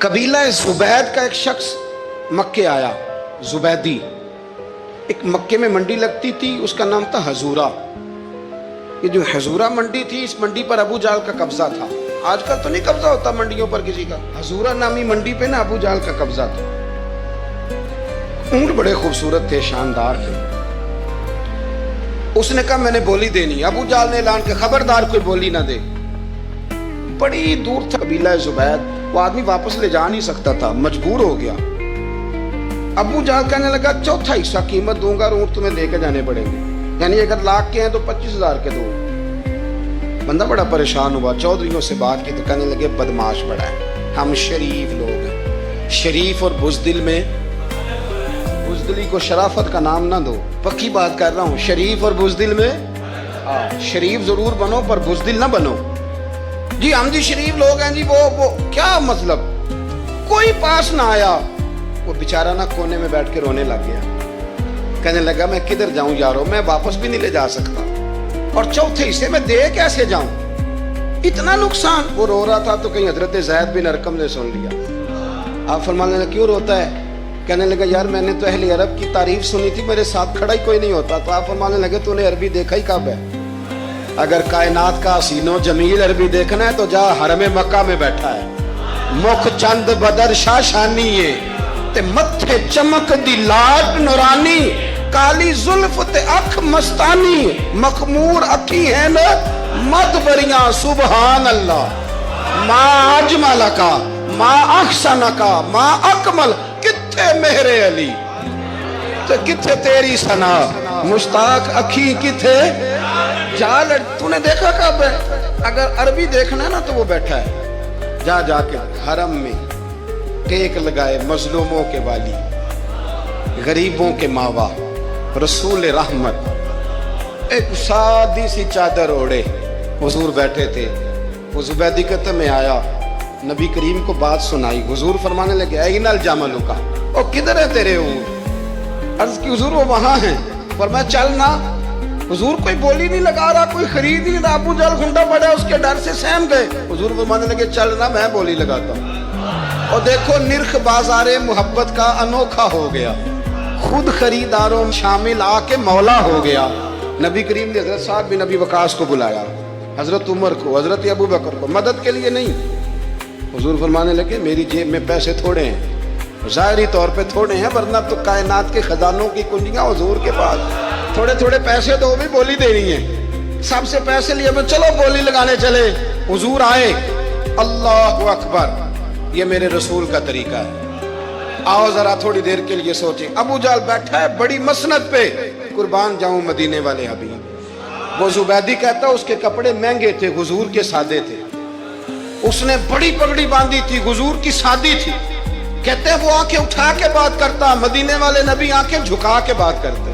قبیلہ زبید کا ایک شخص مکے آیا، زبیدی، ایک مکے میں منڈی لگتی تھی، اس کا نام تھا حضورہ۔ یہ جو حضورہ منڈی تھی، اس منڈی پر ابو جہل کا قبضہ تھا۔ آج کل تو نہیں قبضہ ہوتا منڈیوں پر کسی کا، حضورہ نامی منڈی پہ نا ابو جہل کا قبضہ تھا۔ اونٹ بڑے خوبصورت تھے، شاندار تھے۔ اس نے کہا میں نے بولی دینی۔ ابو جہل نے اعلان کیا خبردار کوئی بولی نہ دے۔ بڑی دور تھا قبیلہ زبید، وہ آدمی واپس لے جا نہیں سکتا تھا، مجبور ہو گیا۔ ابو جہل کہنے لگا چوتھا حصہ قیمت دوں گا اور اونٹ تمہیں لے کے جانے پڑیں گے، یعنی اگر لاکھ کے ہیں تو 25,000 کے دو۔ بندہ بڑا پریشان ہوا، چودھریوں سے بات کی تو کہنے لگے بدماش بڑا ہے، ہم شریف لوگ ہیں، شریف اور بزدل میں، بزدلی کو شرافت کا نام نہ دو، پکی بات کر رہا ہوں، شریف اور بزدل میں شریف ضرور بنو پر بزدل نہ بنو۔ جی ہم جی شریف لوگ ہیں جی، وہ کیا مطلب؟ کوئی پاس نہ آیا، وہ بیچارہ نہ کونے میں بیٹھ کے رونے لگ گیا، کہنے لگا میں کدھر جاؤں یارو، میں واپس بھی نہیں لے جا سکتا، اور چوتھے حصے میں دے کیسے جاؤں، اتنا نقصان۔ وہ رو رہا تھا تو کہیں حضرت زید بن ارقم نے سن لیا۔ آپ فرمانے لگے کیوں روتا ہے؟ کہنے لگا یار میں نے تو اہل عرب کی تعریف سنی تھی، میرے ساتھ کھڑا ہی کوئی نہیں ہوتا۔ تو آپ فرمانے لگے تو نے عربی دیکھا ہی کب ہے؟ اگر کائنات کا حسین و جمیل عربی دیکھنا ہے تو جا حرم مکہ میں بیٹھا ہے، مکھ چند بدر شاشانی ہے تے متھے چمک دی لاٹ نورانی، کالی زلف تے اکھ مستانی، مخمور اکھی ہیں مد بریاں سبحان اللہ، ما اجمل کا ما احسن کا ما اکمل، کتھے مہر علی تے کتھے تیری ثنا، مشتاق اکھی کتھے جا لڑ۔ تو نے دیکھا کب ہے؟ اگر عربی دیکھنا ہے نا تو وہ بیٹھا ہے، جا کے حرم میں ٹیک لگائے، مظلوموں کے والی، غریبوں کے ماوا، رسول رحمت، ایک سادی سی چادر اوڑے حضور بیٹھے تھے۔ وہ زبیدی کہتے میں آیا، نبی کریم کو بات سنائی، حضور فرمانے لگے این الجمل کا، او کدھر ہے تیرے اونٹ؟ عرض کی حضور وہ وہاں ہیں۔ فرمایا چلنا۔ حضور کوئی بولی نہیں لگا رہا، کوئی خرید نہیں رہا، ابو جہل گھنٹا پڑا، اس کے ڈر سے سہم گئے۔ حضور فرمانے لگے چلنا، میں بولی لگاتا ہوں۔ اور دیکھو نرخ بازار محبت کا انوکھا ہو گیا، خود خریداروں شامل آ کے مولا ہو گیا۔ نبی کریم نے حضرت سعد بن ابی وقاص کو بلایا، حضرت عمر کو، حضرت ابو بکر کو، مدد کے لیے نہیں۔ حضور فرمانے لگے میری جیب میں پیسے تھوڑے ہیں، ظاہری طور پہ تھوڑے ہیں، ورنہ تو کائنات کے خزانوں کی کنجیاں حضور کے پاس، تھوڑے تھوڑے پیسے تو وہ بھی بولی دینی ہے۔ سب سے پیسے لیے میں چلو بولی لگانے چلے۔ حضور آئے، اللہ اکبر، یہ میرے رسول کا طریقہ ہے، آؤ ذرا تھوڑی دیر کے لیے سوچیں۔ ابو جہل بیٹھا ہے بڑی مسند پہ، قربان جاؤں مدینے والے حبیب۔ وہ زبیدی کہتا اس کے کپڑے مہنگے تھے، حضور کے سادے تھے، اس نے بڑی پگڑی باندھی تھی، حضور کی سادی تھی۔ کہتے ہیں وہ آنکھیں اٹھا کے بات کرتا، مدینے والے نبی آنکھیں جھکا کے بات کرتے۔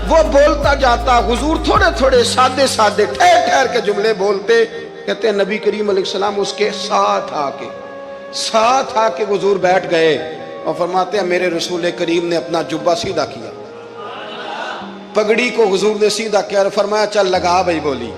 وہ بولتا جاتا، حضور تھوڑے تھوڑے سادے سادے ٹھہر ٹھہر کے جملے بولتے۔ کہتے ہیں نبی کریم علیہ السلام اس کے ساتھ آ کے حضور بیٹھ گئے اور فرماتے ہیں میرے رسول کریم نے اپنا جبہ سیدھا کیا، پگڑی کو حضور نے سیدھا کیا اور فرمایا چل لگا بھائی بولی۔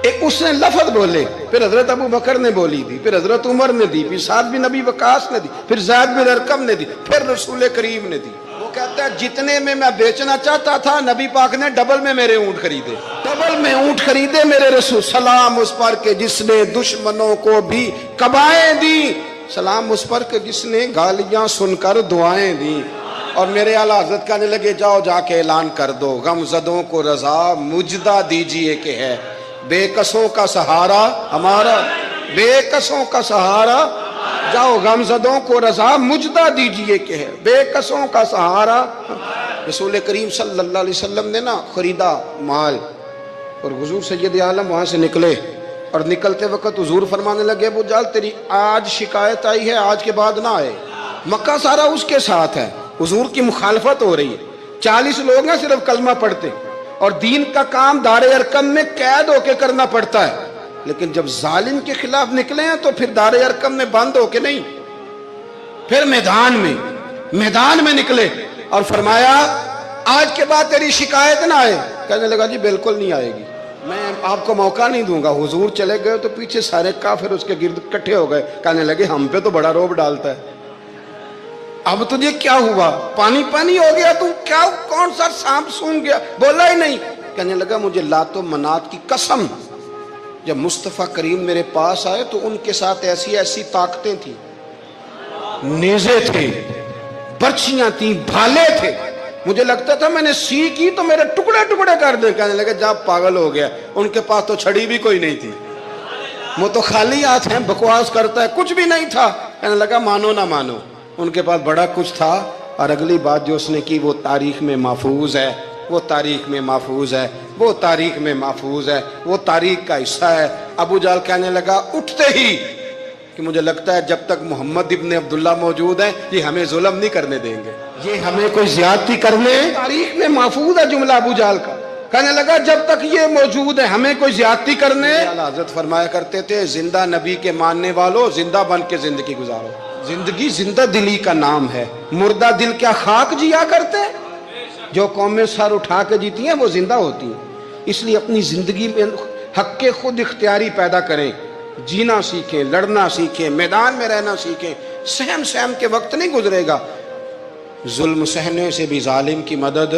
ایک اس نے لفظ بولے، پھر حضرت ابو بکر نے بولی دی، پھر حضرت عمر نے دی، پھر سعد بن ابی وقاص نے دی، پھر زید بن ارقم نے دی، پھر رسول کریم نے دی۔ وہ کہتا ہے جتنے میں بیچنا چاہتا تھا نبی پاک نے ڈبل میں میرے اونٹ خریدے، ڈبل میں اونٹ خریدے میرے رسول۔ سلام اس پر کہ جس نے دشمنوں کو بھی قبائیں دی، سلام اس پر کہ جس نے گالیاں سن کر دعائیں دی۔ اور میرے اعلیٰ حضرت کہنے لگے جاؤ جا کے اعلان کر دو، غم زدوں کو رضا مجدہ دیجئے کہ ہے بے کسوں کا سہارا ہمارا، بے کسوں کا سہارا، جاؤ غم زدوں کو رضا مجدہ دیجئے کہ ہے بے کسوں کا سہارا۔ رسول کریم صلی اللہ علیہ وسلم نے نا خریدا مال، اور حضور سید عالم وہاں سے نکلے، اور نکلتے وقت حضور فرمانے لگے ابو جہل تیری آج شکایت آئی ہے، آج کے بعد نہ آئے، مکہ سارا اس کے ساتھ ہے، حضور کی مخالفت ہو رہی ہے، 40 لوگ ہیں صرف کلمہ پڑھتے، اور دین کا کام دار ارقم میں قید ہو کے کرنا پڑتا ہے، لیکن جب ظالم کے خلاف نکلے ہیں تو پھر دار ارقم میں بند ہو کے نہیں، پھر میدان میں نکلے اور فرمایا آج کے بعد تیری شکایت نہ آئے۔ کہنے لگا جی بالکل نہیں آئے گی۔ میں آپ کو موقع نہیں دوں گا. حضور چلے گئے تو پیچھے سارے کافر اس کے گرد اکٹھے ہو گئے, کہنے لگے ہم پہ تو بڑا روب ڈالتا ہے, اب تجھے کیا ہوا, پانی پانی ہو گیا, تم کیا کون سا سانپ سونگ گیا, بولا ہی نہیں. کہنے لگا مجھے لات و منات کی قسم, جب مصطفیٰ کریم میرے پاس آئے تو ان کے ساتھ ایسی ایسی طاقتیں تھیں, نیزے تھے, برچیاں تھیں, بھالے تھے, مجھے لگتا تھا میں نے سی کی تو میرے ٹکڑے ٹکڑے کر دیں. کہنے لگے جب پاگل ہو گیا, ان کے پاس تو چھڑی بھی کوئی نہیں تھی, وہ تو خالی ہاتھ ہیں, بکواس کرتا ہے, کچھ بھی نہیں تھا. کہنے لگا مانو نہ مانو, ان کے پاس بڑا کچھ تھا. اور اگلی بات جو اس نے کی وہ تاریخ میں محفوظ ہے, وہ تاریخ میں محفوظ ہے, وہ تاریخ میں محفوظ ہے, وہ تاریخ کا حصہ ہے. ابو جہل کہنے لگا اٹھتے ہی کہ مجھے لگتا ہے جب تک محمد ابن عبداللہ موجود ہیں یہ ہمیں ظلم نہیں کرنے دیں گے, یہ ہمیں کوئی زیادتی کرنے, تاریخ میں محفوظ ہے جملہ ابو جہل کا. کہنے لگا جب تک یہ موجود ہے ہمیں کوئی زیادتی کرنے. حضرت فرمایا کرتے تھے زندہ نبی کے ماننے والوں زندہ بن کے زندگی گزارو. زندگی زندہ دلی کا نام ہے, مردہ دل کیا خاک جیا کرتے ہیں, جو قومیں سر اٹھا کے جیتی ہیں وہ زندہ ہوتی ہیں. اس لیے اپنی زندگی میں حق کے خود اختیاری پیدا کریں, جینا سیکھیں, لڑنا سیکھیں, میدان میں رہنا سیکھیں. سہم سہم کے وقت نہیں گزرے گا, ظلم سہنے سے بھی ظالم کی مدد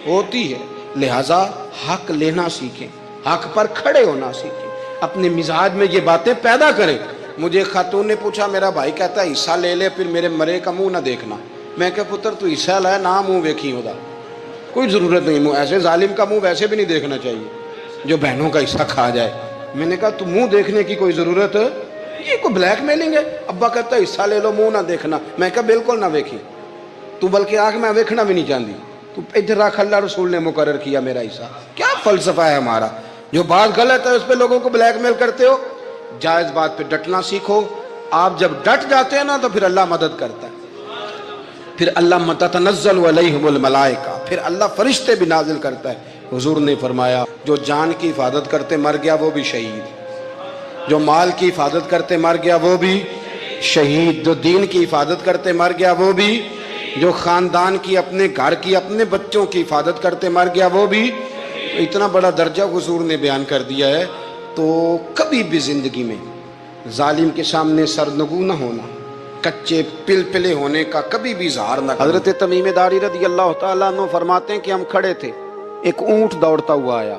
ہوتی ہے. لہٰذا حق لینا سیکھیں, حق پر کھڑے ہونا سیکھیں, اپنے مزاج میں یہ باتیں پیدا کریں. مجھے خاتون نے پوچھا, میرا بھائی کہتا ہے حصہ لے لے پھر میرے مرے کا منہ نہ دیکھنا. میں کہ پتر تو حصہ لائے نہ منہ ویکھی ہوتا, کوئی ضرورت نہیں, منہ ایسے ظالم کا منہ ویسے بھی نہیں دیکھنا چاہیے جو بہنوں کا حصہ کھا جائے. میں نے کہا تو منہ دیکھنے کی کوئی ضرورت, یہ کوئی بلیک میلنگ ہے. ابا کہتا ہے حصہ لے لو منہ نہ دیکھنا. میں کہا بالکل نہ ویکھی, تو بلکہ آنکھ میں ویکھنا بھی نہیں چاہتی, تو ادھر رکھ, اللہ رسول نے مقرر کیا میرا حصہ. کیا فلسفہ ہے ہمارا, جو بات غلط ہے اس پہ لوگوں کو بلیک میل کرتے ہو. جائز بات پہ ڈٹنا سیکھو. آپ جب ڈٹ جاتے ہیں نا تو پھر اللہ مدد کرتا ہے, پھر اللہ تتنزل علیہم الملائکہ, پھر اللہ فرشتے بھی نازل کرتا ہے. حضور نے فرمایا جو جان کی حفاظت کرتے مر گیا وہ بھی شہید, جو مال کی حفاظت کرتے مر گیا وہ بھی شہید, جو دین کی حفاظت کرتے مر گیا وہ بھی, جو خاندان کی, اپنے گھر کی, اپنے بچوں کی حفاظت کرتے مر گیا وہ بھی. اتنا بڑا درجہ حضور نے بیان کر دیا ہے. تو کبھی بھی زندگی میں ظالم کے سامنے سرنگو نہ ہونا, کچے پلپلے ہونے کا کبھی بھی اظہار نہ. حضرت تمیم داری رضی اللہ تعالیٰ عنہ فرماتے ہیں کہ ہم کھڑے تھے, ایک اونٹ دوڑتا ہوا آیا,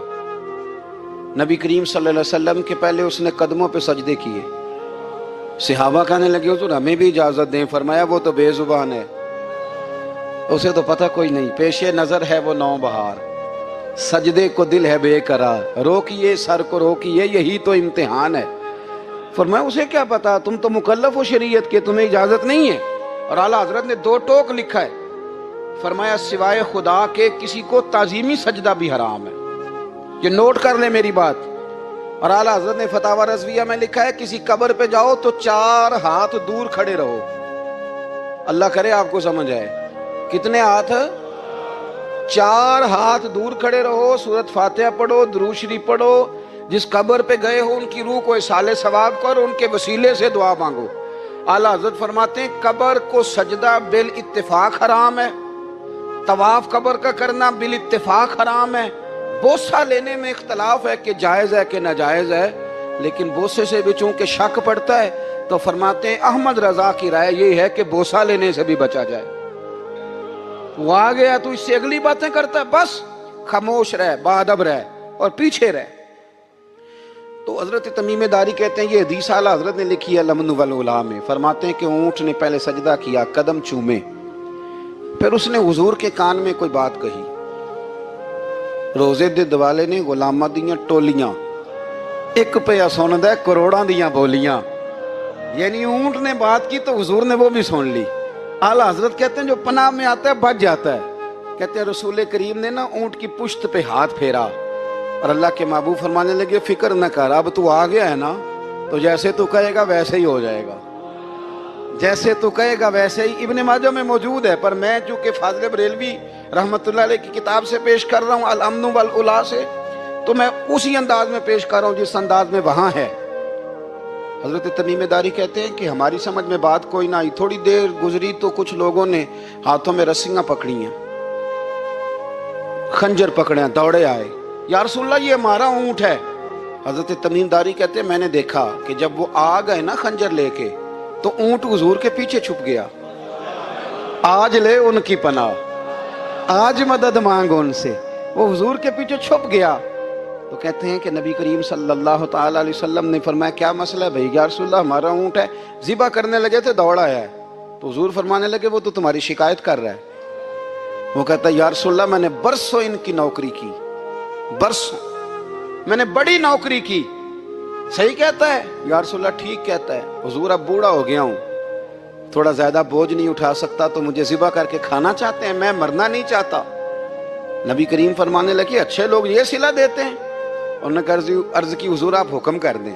نبی کریم صلی اللہ علیہ وسلم کے پہلے اس نے قدموں پہ سجدے کیے. صحابہ کہنے لگے حضور ہمیں بھی اجازت دیں. فرمایا وہ تو بے زبان ہے, اسے تو پتہ کوئی نہیں, پیش نظر ہے وہ نو بہار, سجدے کو دل ہے بے قرار, روکیے سر کو روکیے یہی تو امتحان ہے. فرمایا اسے کیا پتا, تم تو مکلف ہو شریعت کے, تمہیں اجازت نہیں ہے. اور اعلیٰ حضرت نے 2 ٹوک لکھا ہے, فرمایا سوائے خدا کے کسی کو تعظیمی سجدہ بھی حرام ہے. یہ نوٹ کر لیں میری بات. اور اعلیٰ حضرت نے فتاوی رضویہ میں لکھا ہے کسی قبر پہ جاؤ تو 4 ہاتھ دور کھڑے رہو. اللہ کرے آپ کو سمجھ آئے, کتنے ہاتھ, 4 ہاتھ دور کھڑے رہو, سورت فاتحہ پڑھو, درود شریف پڑھو, جس قبر پہ گئے ہو ان کی روح کو اصال ثواب کرو, ان کے وسیلے سے دعا مانگو. اعلیٰ حضرت فرماتے ہیں قبر کو سجدہ بالاتفاق حرام ہے, طواف قبر کا کرنا بالاتفاق حرام ہے. بوسہ لینے میں اختلاف ہے کہ جائز ہے کہ ناجائز ہے, لیکن بوسے سے بھی چونکہ شک پڑتا ہے تو فرماتے ہیں احمد رضا کی رائے یہ ہے کہ بوسہ لینے سے بھی بچا جائے. وہ آ گیا تو اس سے اگلی باتیں کرتا ہے, بس خاموش رہ, باادب رہ اور پیچھے رہ. تو حضرت تمیم داری کہتے ہیں یہ حدیث اعلیٰ حضرت نے لکھی ہے لمن والعلا میں. فرماتے ہیں کہ اونٹ نے پہلے سجدہ کیا, قدم چومے, پھر اس نے حضور کے کان میں کوئی بات کہی. روزے دے دوالے نے غلاماں دیاں ٹولیاں, ایک پہ سندا کروڑاں دیاں بولیاں. یعنی اونٹ نے بات کی تو حضور نے وہ بھی سن لی. اعلیٰ حضرت کہتے ہیں جو پناہ میں آتا ہے بچ جاتا ہے. کہتے ہیں رسول کریم نے نا اونٹ کی پشت پہ ہاتھ پھیرا اور اللہ کے محبوب فرمانے لگے فکر نہ کر, اب تو آ گیا ہے نا تو جیسے تو کہے گا ویسے ہی ہو جائے گا, جیسے تو کہے گا ویسے ہی. ابن ماجہ میں موجود ہے, پر میں چونکہ فاضل بریلوی رحمۃ اللہ علیہ کی کتاب سے پیش کر رہا ہوں الامن والعلا سے, تو میں اسی انداز میں پیش کر رہا ہوں جس انداز میں وہاں ہے. حضرت تمیم داری کہتے ہیں کہ ہماری سمجھ میں بات کوئی نہ آئی. تھوڑی دیر گزری تو کچھ لوگوں نے ہاتھوں میں رسیاں پکڑی ہیں, خنجر پکڑے ہیں, دوڑے آئے. یا رسول اللہ یہ ہمارا اونٹ ہے. حضرت تمیم داری کہتے ہیں میں نے دیکھا کہ جب وہ آ گئے نا خنجر لے کے تو اونٹ حضور کے پیچھے چھپ گیا. آج لے ان کی پناہ, آج مدد مانگ ان سے. وہ حضور کے پیچھے چھپ گیا. تو کہتے ہیں کہ نبی کریم صلی اللہ تعالی علیہ وسلم نے فرمایا کیا مسئلہ ہے بھائی؟ یا رسول اللہ ہمارا اونٹ ہے. ذبح کرنے لگے تھے دوڑ آیا ہے. تو حضور فرمانے لگے وہ تو تمہاری شکایت کر رہا ہے. وہ کہتا ہے یا رسول اللہ میں نے برسوں ان کی نوکری کی, برسوں میں نے بڑی نوکری کی. صحیح کہتا ہے یا رسول اللہ؟ ٹھیک کہتا ہے. حضور اب بوڑھا ہو گیا ہوں, تھوڑا زیادہ بوجھ نہیں اٹھا سکتا, تو مجھے ذبح کر کے کھانا چاہتے ہیں, میں مرنا نہیں چاہتا. نبی کریم فرمانے لگے اچھے لوگ یہ صلہ دیتے ہیں. انہوں نے عرض کی حضور آپ حکم کر دیں,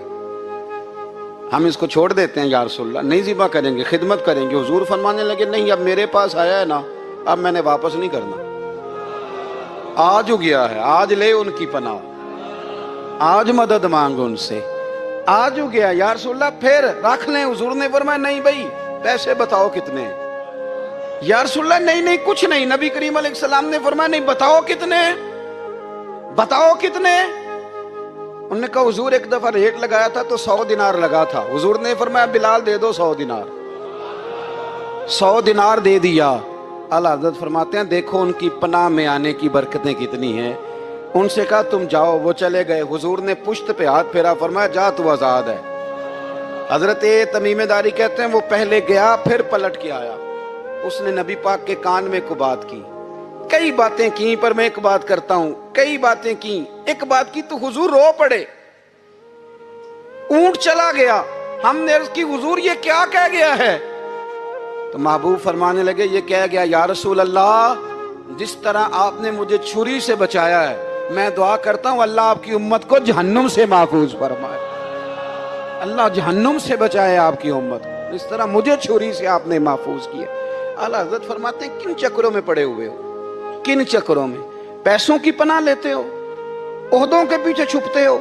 ہم اس کو چھوڑ دیتے ہیں یا رسول اللہ, نہیں ذبح کریں گے, خدمت کریں گے. حضور فرمانے لگے نہیں, اب میرے پاس آیا ہے نا, اب میں نے واپس نہیں کرنا. آج ہو گیا ہے, آج لے ان کی پناہ, آج مدد مانگ ان سے. آج ہو گیا یا رسول اللہ پھر رکھ لیں. حضور نے فرمایا نہیں بھائی پیسے بتاؤ کتنے. یا رسول اللہ نہیں نہیں کچھ نہیں. نبی کریم علیہ السلام نے فرمایا نہیں بتاؤ کتنے, بتاؤ کتنے. انہوں نے کہا حضور ایک دفعہ ریٹ لگایا تھا تو 100 دینار لگا تھا. حضور نے فرمایا بلال دے دو 100 دینار. 100 دینار دے دیا. اعلیٰ حضرت فرماتے ہیں دیکھو ان کی پناہ میں آنے کی برکتیں کتنی ہیں. ان سے کہا تم جاؤ, وہ چلے گئے. حضور نے پشت پہ ہاتھ پھیرا, فرمایا جا تو آزاد ہے. حضرت تمیم داری کہتے ہیں وہ پہلے گیا پھر پلٹ کے آیا. اس نے نبی پاک کے کان میں کو بات کی, کئی باتیں کی, پر میں ایک بات کرتا ہوں, کئی باتیں کی, ایک بات کی تو حضور رو پڑے. اونٹ چلا گیا, ہم نے عرض کی حضور یہ کیا کہہ گیا ہے؟ تو محبوب فرمانے لگے یہ کہہ گیا یا رسول اللہ جس طرح آپ نے مجھے چھری سے بچایا ہے, میں دعا کرتا ہوں اللہ آپ کی امت کو جہنم سے محفوظ فرمائے. اللہ جہنم سے بچائے آپ کی امت کو, اس طرح مجھے چھری سے آپ نے محفوظ کیا. اعلیٰ حضرت فرماتے ہیں کن چکروں میں پڑے ہوئے ہو, کن چکروں میں؟ پیسوں کی پناہ لیتے ہو, عہدوں کے پیچھے چھپتے ہو,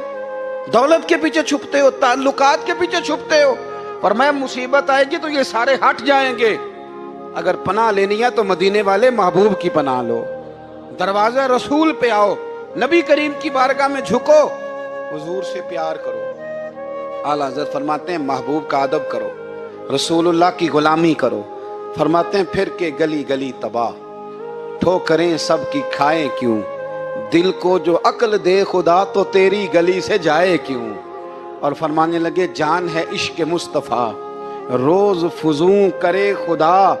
دولت کے پیچھے چھپتے ہو, تعلقات کے پیچھے چھپتے ہو. فرمایا مصیبت آئے گی تو یہ سارے ہٹ جائیں گے. اگر پناہ لینی ہے تو مدینے والے محبوب کی پناہ لو, دروازہ رسول پہ آؤ, نبی کریم کی بارگاہ میں جھکو, حضور سے پیار کرو. اعلیٰ حضرت فرماتے ہیں محبوب کا ادب کرو, رسول اللہ کی غلامی کرو. فرماتے ہیں پھر کے گلی گلی تباہ, ٹھوکریں سب کی کھائیں کیوں, دل کو جو عقل دے خدا تو تیری گلی سے جائے کیوں. اور فرمانے لگے جان ہے عشق مصطفیٰ, روز فزوں کرے خدا,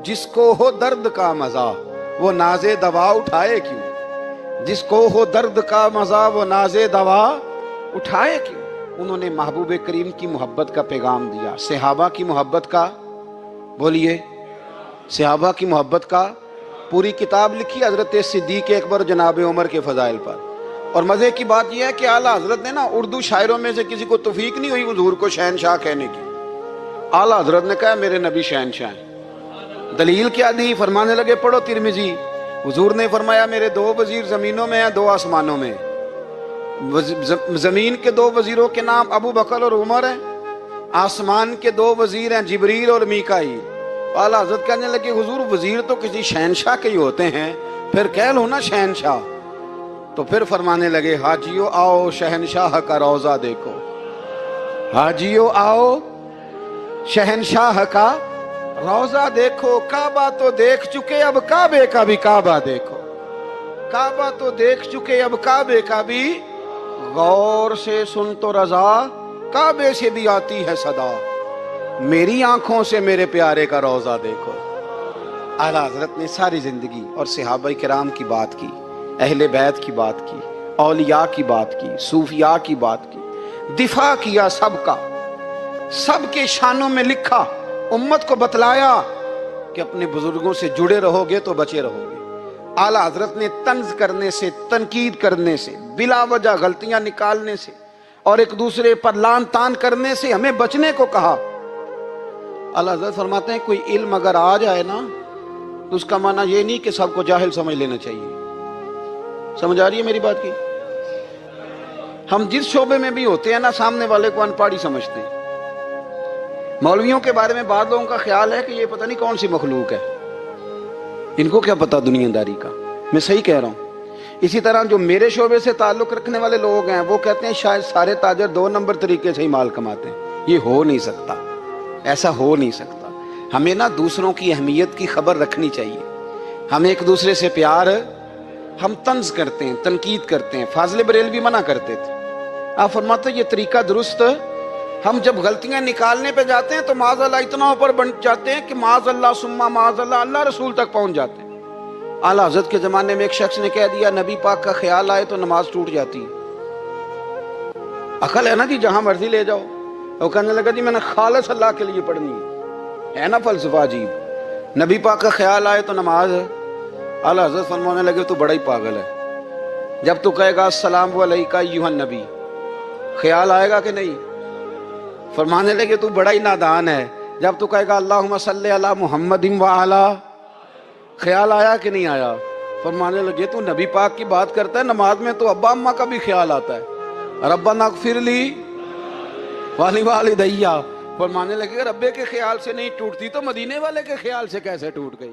جس کو ہو درد کا مزہ وہ ناز دوا اٹھائے کیوں. جس کو ہو درد کا مزہ وہ ناز دوا اٹھائے کیوں. انہوں نے محبوب کریم کی محبت کا پیغام دیا, صحابہ کی محبت کا, بولیے صحابہ کی محبت کا. پوری کتاب لکھی حضرت صدیق اکبر جناب عمر کے فضائل پر. اور مزے کی بات یہ ہے کہ اعلیٰ حضرت نے نا اردو شاعروں میں سے کسی کو توفیق نہیں ہوئی حضور کو شہنشاہ کہنے کی. اعلیٰ حضرت نے کہا میرے نبی شہنشاہ ہیں. دلیل کیا دی؟ فرمانے لگے پڑھو ترمذی. حضور نے فرمایا میرے 2 وزیر زمینوں میں ہیں 2 آسمانوں میں. زمین کے 2 وزیروں کے نام ابو بکر اور عمر ہیں, آسمان کے 2 وزیر ہیں جبریل اور میکائیل. اعلیٰ حضرت کہنے لگے حضور وزیر تو کسی شہنشاہ کے ہی ہوتے ہیں, پھر کہہ لو نا شہنشاہ. تو پھر فرمانے لگے حاجیو آؤ شہنشاہ کا روضہ دیکھو, حاجیو آؤ شہنشاہ کا روضہ دیکھو. کعبہ تو دیکھ چکے اب کعبے کا بھی کعبہ دیکھو, کعبہ تو دیکھ چکے اب کعبے کا بھی, غور سے سن تو رضا کعبے سے بھی آتی ہے صدا, میری آنکھوں سے میرے پیارے کا روضہ دیکھو. اعلیٰ حضرت نے ساری زندگی اور صحابہ کرام کی بات کی, اہل بیت کی بات کی, اولیاء کی بات کی, صوفیاء کی بات کی, دفاع کیا سب کا, سب کے شانوں میں لکھا, امت کو بتلایا کہ اپنے بزرگوں سے جڑے رہو گے تو بچے رہو گے. اعلیٰ حضرت نے طنز کرنے سے, تنقید کرنے سے, بلا وجہ غلطیاں نکالنے سے اور ایک دوسرے پر لان تان کرنے سے ہمیں بچنے کو کہا. اعلیٰ حضرت فرماتے ہیں کوئی علم اگر آ جائے نا تو اس کا معنی یہ نہیں کہ سب کو جاہل سمجھ لینا چاہیے. سمجھ آ رہی ہے میری بات کی؟ ہم جس شعبے میں بھی ہوتے ہیں نا سامنے والے کو ان پڑھ ہی سمجھتے ہیں. مولویوں کے بارے میں بعض لوگوں کا خیال ہے کہ یہ پتہ نہیں کون سی مخلوق ہے, ان کو کیا پتا دنیا داری کا. میں صحیح کہہ رہا ہوں, اسی طرح جو میرے شعبے سے تعلق رکھنے والے لوگ ہیں وہ کہتے ہیں شاید سارے تاجر 2 نمبر طریقے سے ہی مال کماتے ہیں. یہ ہو نہیں سکتا، ایسا ہو نہیں سکتا. ہمیں نا دوسروں کی اہمیت کی خبر رکھنی چاہیے. ہم ایک دوسرے سے پیار، ہم طنز کرتے ہیں، تنقید کرتے ہیں. فاضل بریلوی منع کرتے تھے. آپ فرماتے یہ طریقہ درست. ہم جب غلطیاں نکالنے پہ جاتے ہیں تو معاذ اللہ اتنا اوپر بن جاتے ہیں کہ معاذ اللہ ثم معاذ اللہ، اللہ رسول تک پہنچ جاتے ہیں. اعلیٰ حضرت کے زمانے میں ایک شخص نے کہہ دیا نبی پاک کا خیال آئے تو نماز ٹوٹ جاتی ہے. عقل ہے نا جی، جہاں مرضی لے جاؤ. وہ کہنے لگا جی میں نے خالص اللہ کے لیے پڑھنی ہے نا فلسفہ عجیب. نبی پاک کا خیال آئے تو نماز ہے. اعلیٰ حضرت فرمانے لگے تو بڑا ہی پاگل ہے. جب تو کہے گا السلام علیکہ ایھا النبی، خیال آئے گا کہ نہیں؟ فرمانے لگے تو بڑا ہی نادان ہے. جب تو کہے گا اللہم صلی علی محمد وعلی، خیال آیا کہ نہیں آیا؟ فرمانے لگے تو نبی پاک کی بات کرتا ہے، نماز میں تو ابا اماں کا بھی خیال آتا ہے. ربنا اغفر لی ولی، فرمانے لگے ربے کے خیال سے نہیں ٹوٹتی تو مدینے والے کے خیال سے کیسے ٹوٹ گئی؟